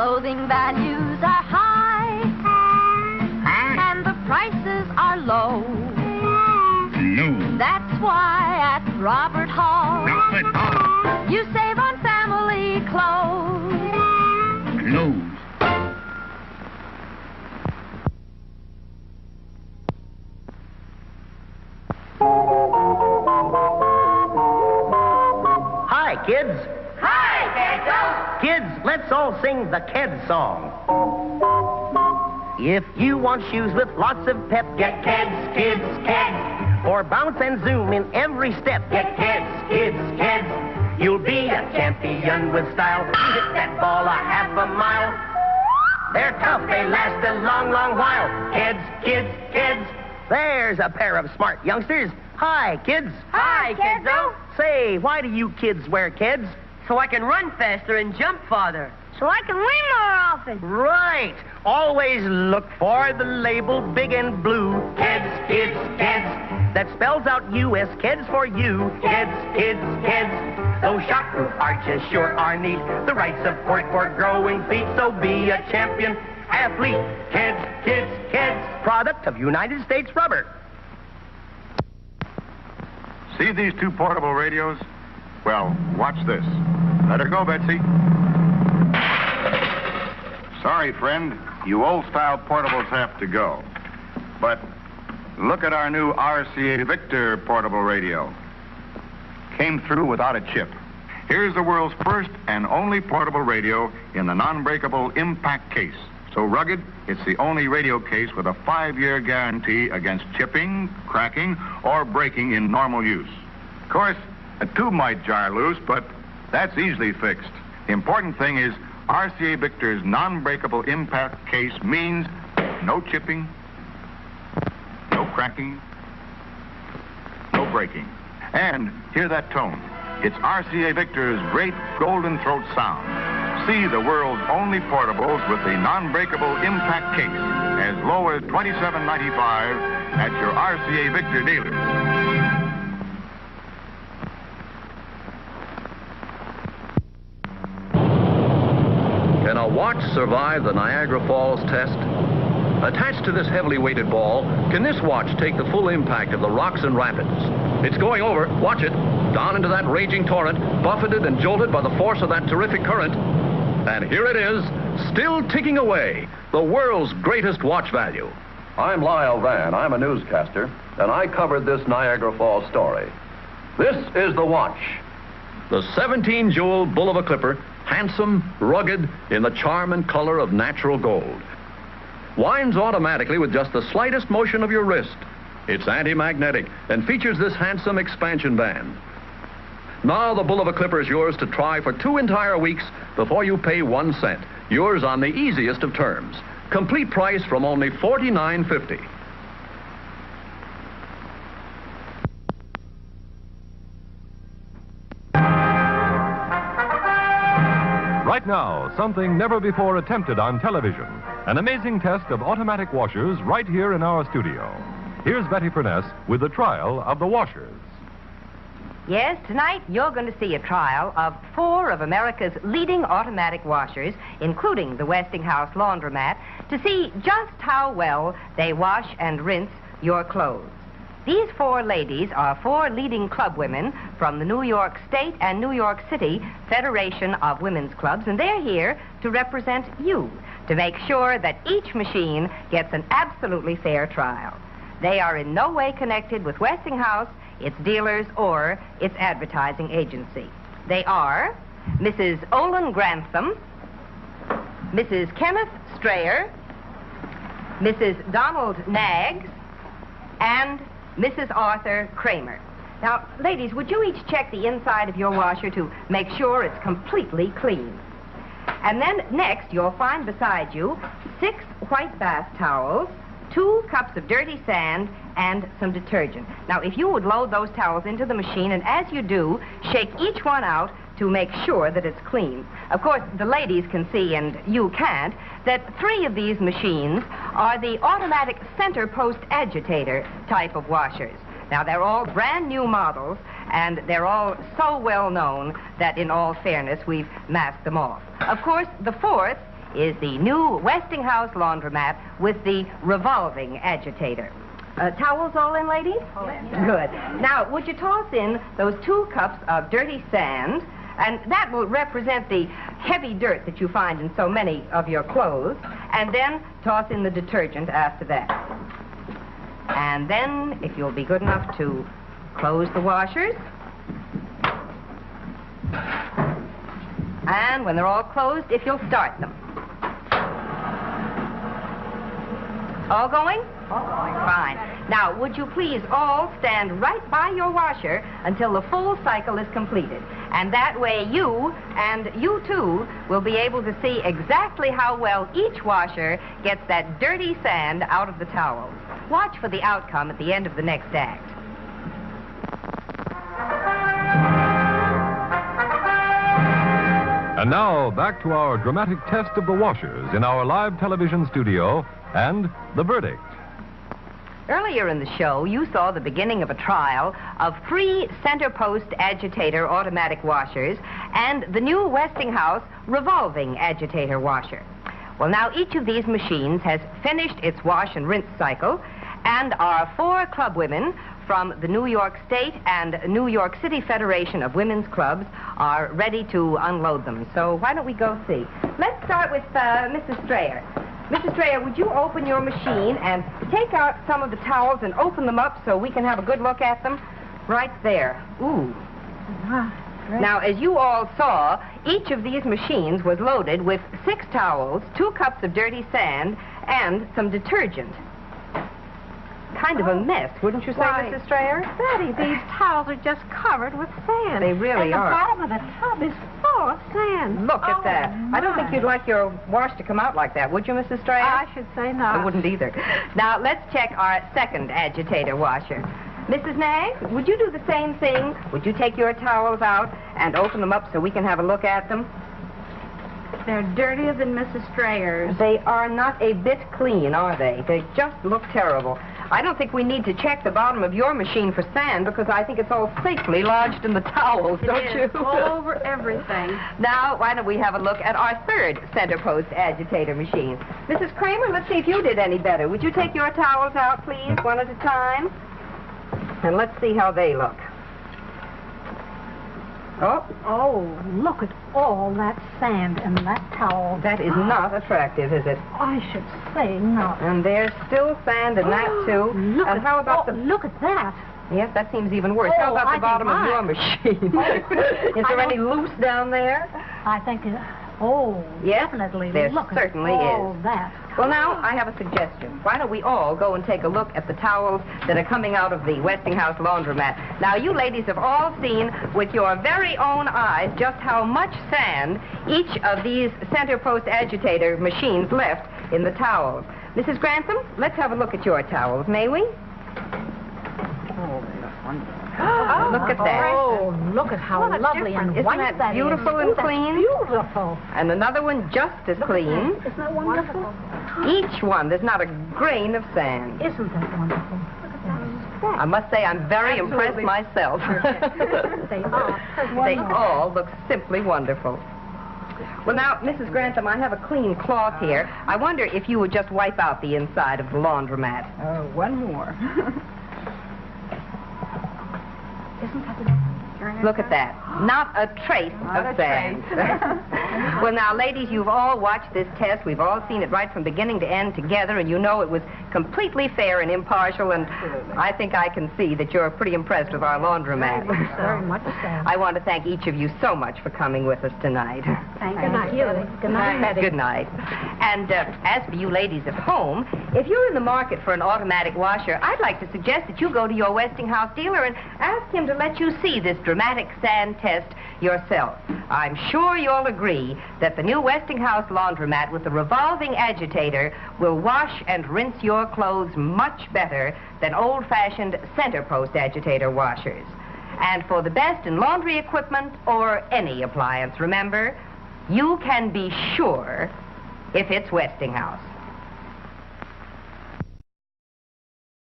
clothing values are high, and the prices are low. No. That's why at Robert Hall, you save on family clothes. Clothes. Hi, kids. Hi, Kiddo. Kids, let's all sing the Keds song. If you want shoes with lots of pep, get Keds, kids, Keds. Or bounce and zoom in every step, get Keds, kids, Keds. You'll be a champion with style. Hit that ball a half a mile. They're tough, they last a long, long while. Keds, kids, Keds. There's a pair of smart youngsters. Hi, kids. Hi, Kiddo. Say, why do you kids wear Keds? So I can run faster and jump farther. So I can win more often. Right. Always look for the label big and blue. Keds, kids, Keds. That spells out U.S. Keds for you. Keds, kids, Keds. Those shockproof arches sure are neat. The right support for growing feet. So be a champion athlete. Keds, kids, Keds. Product of United States Rubber. See these two portable radios? Well, watch this. Let her go, Betsy. Sorry, friend. You old-style portables have to go. But look at our new RCA Victor portable radio. Came through without a chip. Here's the world's first and only portable radio in the non-breakable impact case. So rugged, it's the only radio case with a 5-year guarantee against chipping, cracking, or breaking in normal use. Of course, a tube might jar loose, but that's easily fixed. The important thing is RCA Victor's non-breakable impact case means no chipping, no cracking, no breaking. And hear that tone. It's RCA Victor's great golden throat sound. See the world's only portables with the non-breakable impact case as low as $27.95 at your RCA Victor dealer. Can a watch survive the Niagara Falls test? Attached to this heavily weighted ball, can this watch take the full impact of the rocks and rapids? It's going over, watch it, down into that raging torrent, buffeted and jolted by the force of that terrific current. And here it is, still ticking away, the world's greatest watch value. I'm Lyle Van, I'm a newscaster, and I covered this Niagara Falls story. This is the watch. The 17-jewel bull of a clipper, handsome, rugged, in the charm and color of natural gold. Winds automatically with just the slightest motion of your wrist. It's anti-magnetic and features this handsome expansion band. Now the bull of a clipper is yours to try for 2 entire weeks before you pay 1 cent. Yours on the easiest of terms. Complete price from only $49.50. Right now, something never before attempted on television. An amazing test of automatic washers right here in our studio. Here's Betty Furness with the trial of the washers. Yes, tonight you're going to see a trial of 4 of America's leading automatic washers, including the Westinghouse laundromat, to see just how well they wash and rinse your clothes. These 4 ladies are 4 leading club women from the New York State and New York City Federation of Women's Clubs, and they're here to represent you, to make sure that each machine gets an absolutely fair trial. They are in no way connected with Westinghouse, its dealers, or its advertising agency. They are Mrs. Olin Grantham, Mrs. Kenneth Strayer, Mrs. Donald Naggs, and Mrs. Arthur Kramer. Now, ladies, would you each check the inside of your washer to make sure it's completely clean? And then next, you'll find beside you 6 white bath towels, 2 cups of dirty sand, and some detergent. Now, if you would load those towels into the machine, and as you do, shake each one out to make sure that it's clean. Of course, the ladies can see, and you can't, that 3 of these machines are the automatic center post agitator type of washers. Now, they're all brand new models, and they're all so well known that, in all fairness, we've masked them off. Of course, the 4th is the new Westinghouse laundromat with the revolving agitator. Towels all in, ladies? Good. Now, would you toss in those 2 cups of dirty sand, and that will represent the heavy dirt that you find in so many of your clothes, and then toss in the detergent after that. And then, if you'll be good enough to close the washers, and when they're all closed, if you'll start them. All going? All going. Fine. Now, would you please all stand right by your washer until the full cycle is completed? And that way you, and you too, will be able to see exactly how well each washer gets that dirty sand out of the towels. Watch for the outcome at the end of the next act. And now, back to our dramatic test of the washers in our live television studio and the verdict. Earlier in the show, you saw the beginning of a trial of free center post agitator automatic washers and the new Westinghouse revolving agitator washer. Well, now each of these machines has finished its wash and rinse cycle, and our 4 club women from the New York State and New York City Federation of Women's Clubs are ready to unload them. So why don't we go see? Let's start with Mrs. Strayer. Mrs. Strayer, would you open your machine and take out some of the towels and open them up so we can have a good look at them? Right there. Ooh. Now, as you all saw, each of these machines was loaded with 6 towels, 2 cups of dirty sand, and some detergent. Kind of a mess, wouldn't you say, Mrs. Strayer? Betty, these towels are just covered with sand. They really and are. The bottom of the tub is full of sand. Look at that. I don't think you'd like your wash to come out like that, would you, Mrs. Strayer? I should say not. I wouldn't either. Now, let's check our second agitator washer. Mrs. Nagg, would you do the same thing? Would you take your towels out and open them up so we can have a look at them? They're dirtier than Mrs. Strayer's. They are not a bit clean, are they? They just look terrible. I don't think we need to check the bottom of your machine for sand because I think it's all safely lodged in the towels, don't you? All over everything. Now, why don't we have a look at our third center post agitator machine? Mrs. Kramer, let's see if you did any better. Would you take your towels out, please, one at a time? And let's see how they look. Oh, look at all that sand in that towel. That is not attractive, is it? I should say not. And there's still sand in that, too. Look and at, how about look at that. Yes, that seems even worse. Oh, How about I the bottom think of your machine? Is there any loose down there? I think, Yes, definitely. there Look certainly at all is. that. Well, now, I have a suggestion. Why don't we all go and take a look at the towels that are coming out of the Westinghouse laundromat? Now, you ladies have all seen with your very own eyes just how much sand each of these center post agitator machines left in the towels. Mrs. Grantham, let's have a look at your towels, may we? Oh, look at that. Oh, look at how lovely and Isn't white that beautiful and clean? Beautiful. And another one just as clean. Isn't that wonderful? Each one, there's not a grain of sand. Isn't that wonderful? I must say I'm very impressed myself. They are. They all look simply wonderful. Well, now, Mrs. Grantham, I have a clean cloth here. I wonder if you would just wipe out the inside of the laundromat. Oh, one more. Look at that. Not a trace of sand. Well, now, ladies, you've all watched this test. We've all seen it right from beginning to end together, and you know it was completely fair and impartial, and I think I can see that you're pretty impressed with our laundromat. Very much so. I want to thank each of you so much for coming with us tonight. Thank you. Good night, Betty. Good night. And as for you ladies at home, if you're in the market for an automatic washer, I'd like to suggest that you go to your Westinghouse dealer and ask him to let you see this dramatic sand test yourself. I'm sure you'll agree that the new Westinghouse laundromat with the revolving agitator will wash and rinse your clothes much better than old-fashioned center post agitator washers. And for the best in laundry equipment or any appliance, remember, you can be sure if it's Westinghouse.